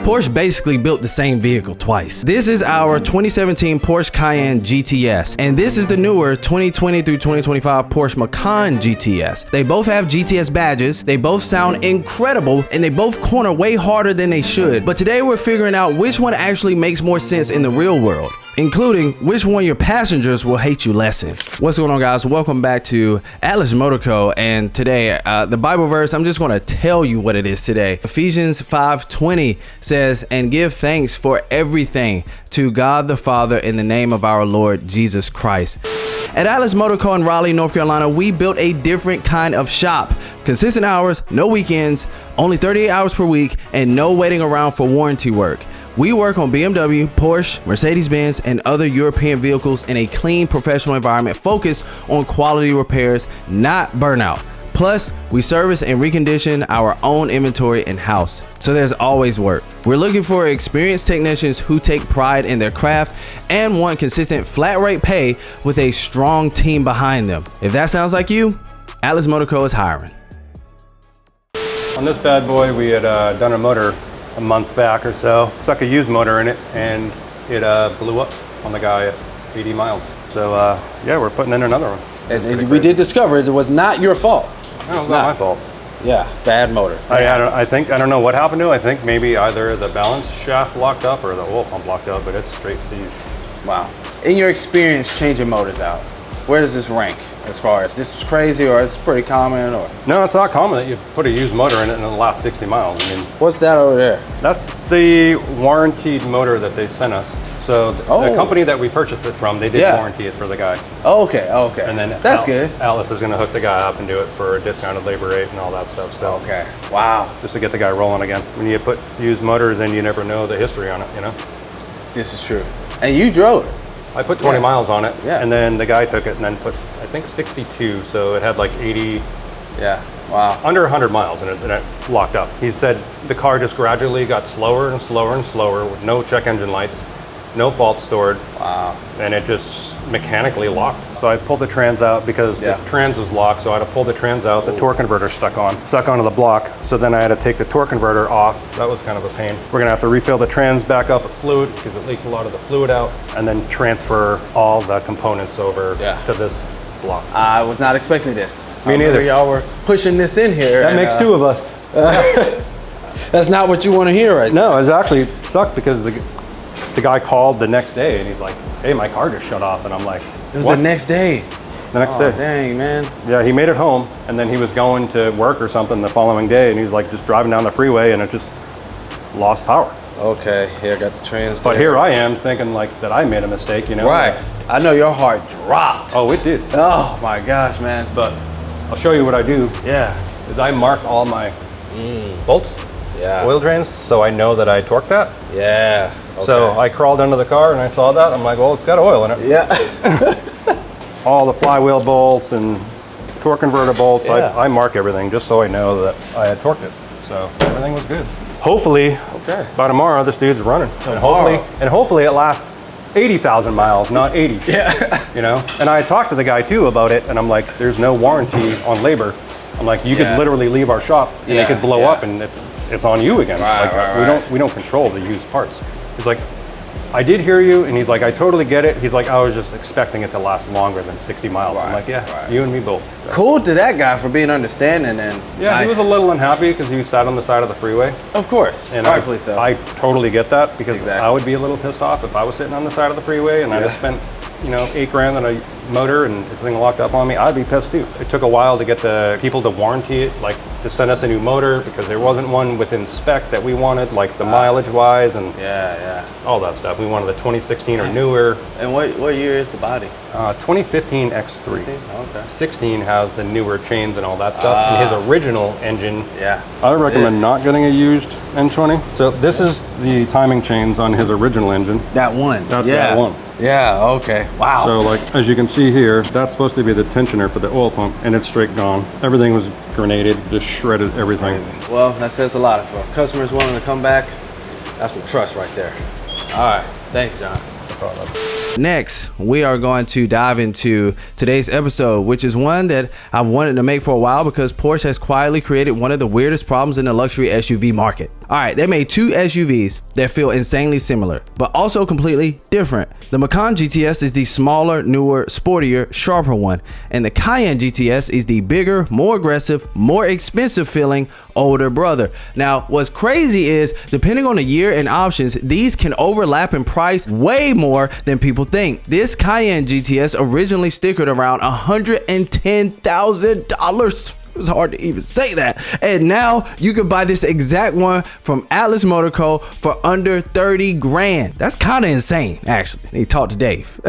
Porsche basically built the same vehicle twice. This is our 2017 Porsche Cayenne GTS, and this is the newer 2020 through 2025 Porsche Macan GTS. They both have GTS badges, they both sound incredible, and they both corner way harder than they should. But today we're figuring out which one actually makes more sense in the real world, including which one your passengers will hate you less in. What's going on, guys? Welcome back to Atlas Motor Co. And today, the Bible verse, I'm just gonna tell you what it is today. Ephesians 5:20 says, "And give thanks for everything to God the Father in the name of our Lord Jesus Christ." At Atlas Motor Co. in Raleigh, North Carolina, we built a different kind of shop. Consistent hours, no weekends, only 38 hours per week, and no waiting around for warranty work. We work on BMW, Porsche, Mercedes-Benz, and other European vehicles in a clean, professional environment focused on quality repairs, not burnout. Plus, we service and recondition our own inventory in-house, so there's always work. We're looking for experienced technicians who take pride in their craft and want consistent flat rate pay with a strong team behind them. If that sounds like you, Atlas Motor Co. is hiring. On this bad boy, we had done a motor a month back or so. Stuck a used motor in it, and it blew up on the guy at 80 miles. So yeah, we're putting in another one. And we did discover it was not your fault. No, it's not my fault. Yeah, bad motor. I don't know what happened to it. I think maybe either the balance shaft locked up or the oil pump locked up, but it's straight seized. Wow. In your experience changing motors out, where does this rank as far as this was crazy, or it's pretty common, or? No, it's not common that you put a used motor in it and it'll last 60 miles. I mean, what's that over there? That's the warranted motor that they sent us. So the company that we purchased it from, they did warranty it for the guy. Oh, okay, okay. And then that's good. Atlas is going to hook the guy up and do it for a discounted labor rate and all that stuff. So okay, wow. Just to get the guy rolling again. When you put used motors in, you never know the history on it, you know? This is true. And you drove it. I put 20 miles on it, and then the guy took it and then put, I think, 62, so it had like 80, wow. Under 100 miles, and it locked up. He said the car just gradually got slower and slower and slower with no check engine lights, no fault stored, and it just mechanically locked. So I pulled the trans out because the trans was locked, so I had to pull the trans out. The torque converter stuck onto the block, so then I had to take the torque converter off. That was kind of a pain. We're gonna have to refill the trans back up with fluid because it leaked a lot of the fluid out, and then transfer all the components over to this block. I was not expecting this. Me neither. Y'all were pushing this in here. That makes two of us. That's not what you want to hear right now. No, it actually sucked because the guy called the next day and he's like, "Hey, my car just shut off," and I'm like, it was the next day. The next day. Dang, man. Yeah, he made it home, and then he was going to work or something the following day, and he's like just driving down the freeway, and it just lost power. Okay, here I got the trans. But here I am thinking like that I made a mistake, you know? Right. I know your heart dropped. Oh, it did. Oh my gosh, man. But I'll show you what I do. Yeah. Is I mark all my bolts, oil drains, so I know that I torqued that. Yeah. Okay. So I crawled under the car and I saw that. I'm like, well, it's got oil in it. Yeah. All the flywheel bolts and torque converter bolts, I mark everything just so I know that I had torqued it. So everything was good. Hopefully, by tomorrow, this dude's running. And hopefully it lasts 80,000 miles, not 80. Yeah. You know? And I talked to the guy too about it, and I'm like, there's no warranty on labor. I'm like, you could literally leave our shop and it could blow up and it's on you again. We don't control the used parts. He's like, I did hear you, and he's like, I totally get it. He's like, I was just expecting it to last longer than 60 miles. I'm like, you and me both. So. Cool to that guy for being understanding and yeah, he was a little unhappy because he sat on the side of the freeway. Of course, and rightfully so. I totally get that because I would be a little pissed off if I was sitting on the side of the freeway and I had spent, you know, $8 grand on a motor and everything locked up on me. I'd be pissed too. It took a while to get the people to warranty it, like to send us a new motor because there wasn't one within spec that we wanted, like the mileage wise and all that stuff. We wanted the 2016 or newer. And what year is the body? 2015 X3. Okay. 16 has the newer chains and all that stuff. And his original engine. I would recommend not getting a used N20. So this is the timing chains on his original engine. That one. That's that one. Yeah, okay. Wow. So like, as you can see here, that's supposed to be the tensioner for the oil pump, and it's straight gone. Everything was grenaded, just shredded everything. Well, that says a lot. For customers wanting to come back, that's some trust right there. All right. Thanks, John. Next, we are going to dive into today's episode, which is one that I've wanted to make for a while because Porsche has quietly created one of the weirdest problems in the luxury SUV market. All right, they made two SUVs that feel insanely similar, but also completely different. The Macan GTS is the smaller, newer, sportier, sharper one, and the Cayenne GTS is the bigger, more aggressive, more expensive feeling older brother. Now, what's crazy is, depending on the year and options, these can overlap in price way more than people think. This Cayenne GTS originally stickered around $110,000. It was hard to even say that. And now you can buy this exact one from Atlas Motor Co. for under 30 grand. That's kind of insane, actually. Need to talk to Dave.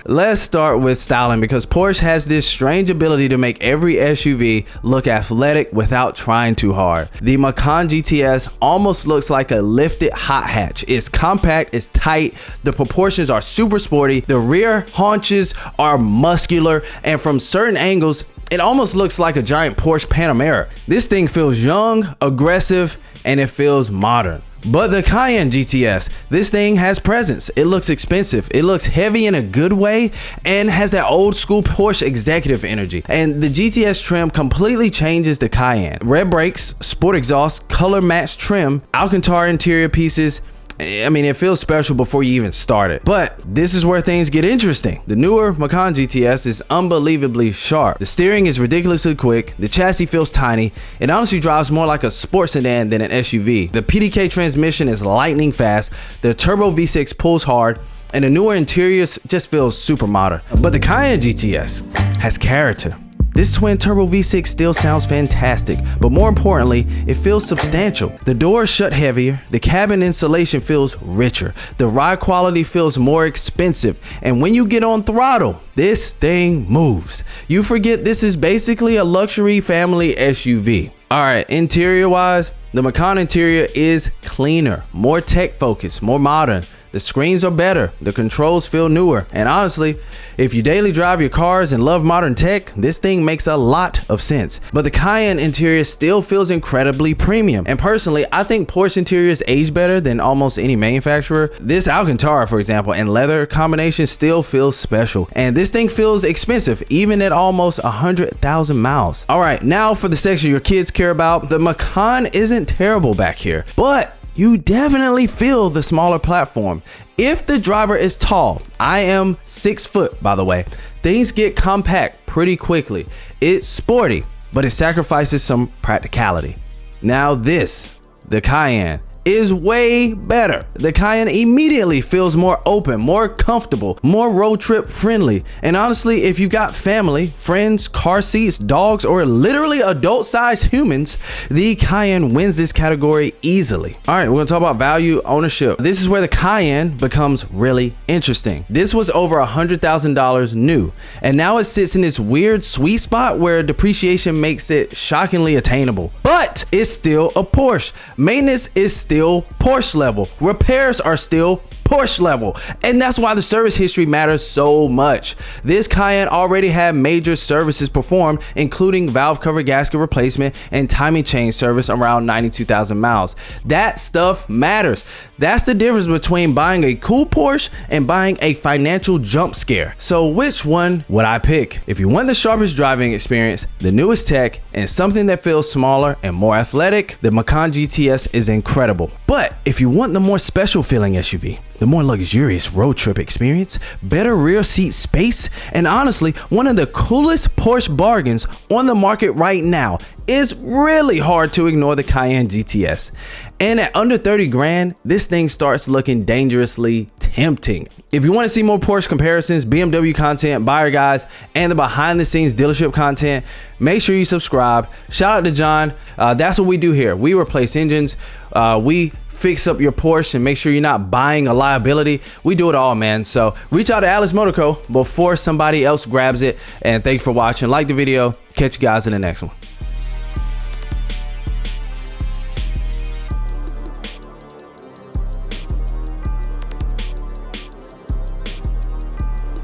Let's start with styling, because Porsche has this strange ability to make every SUV look athletic without trying too hard. The Macan GTS almost looks like a lifted hot hatch. It's compact, it's tight, the proportions are super sporty, the rear haunches are muscular, and from certain angles, it almost looks like a giant Porsche Panamera. This thing feels young, aggressive, and it feels modern. But the Cayenne GTS, this thing has presence. It looks expensive. It looks heavy in a good way and has that old school Porsche executive energy. And the GTS trim completely changes the Cayenne. Red brakes, sport exhaust, color matched trim, Alcantara interior pieces. I mean, it feels special before you even start it. But this is where things get interesting. The newer Macan GTS is unbelievably sharp. The steering is ridiculously quick. The chassis feels tiny. It honestly drives more like a sports sedan than an SUV. The PDK transmission is lightning fast. The turbo V6 pulls hard. And the newer interiors just feels super modern. But the Cayenne GTS has character. This twin turbo V6 still sounds fantastic, but more importantly, it feels substantial. The doors shut heavier, the cabin insulation feels richer, the ride quality feels more expensive, and when you get on throttle, this thing moves. You forget this is basically a luxury family SUV. All right, interior wise, the Macan interior is cleaner, more tech focused, more modern. The screens are better, the controls feel newer, and honestly, if you daily drive your cars and love modern tech, this thing makes a lot of sense. But the Cayenne interior still feels incredibly premium, and personally, I think Porsche interiors age better than almost any manufacturer. This Alcantara, for example, and leather combination still feels special, and this thing feels expensive, even at almost 100,000 miles. All right, now for the section your kids care about. The Macan isn't terrible back here, but you definitely feel the smaller platform. If the driver is tall, I am 6 foot by the way, things get compact pretty quickly. It's sporty, but it sacrifices some practicality. Now this, the Cayenne, is way better. The Cayenne immediately feels more open, more comfortable, more road trip friendly. And honestly, if you got family, friends, car seats, dogs, or literally adult sized humans, the Cayenne wins this category easily. All right, we're gonna talk about value ownership. This is where the Cayenne becomes really interesting. This was over $100,000 new, and now it sits in this weird sweet spot where depreciation makes it shockingly attainable. But it's still a Porsche. Maintenance is still Porsche level. Repairs are still Porsche level, and that's why the service history matters so much. This Cayenne already had major services performed, including valve cover gasket replacement and timing chain service around 92,000 miles. That stuff matters. That's the difference between buying a cool Porsche and buying a financial jump scare. So which one would I pick? If you want the sharpest driving experience, the newest tech, and something that feels smaller and more athletic, the Macan GTS is incredible. But if you want the more special feeling SUV, the more luxurious road trip experience, better rear seat space, and honestly, one of the coolest Porsche bargains on the market right now, it's really hard to ignore the Cayenne GTS. And at under 30 grand, this thing starts looking dangerously tempting. If you want to see more Porsche comparisons, BMW content, buyer guides, and the behind the scenes dealership content, make sure you subscribe. Shout out to John. That's what we do here. We replace engines. We fix up your Porsche and make sure you're not buying a liability. We do it all, man. So reach out to Atlas Motor Co. before somebody else grabs it. And thanks for watching. Like the video. Catch you guys in the next one.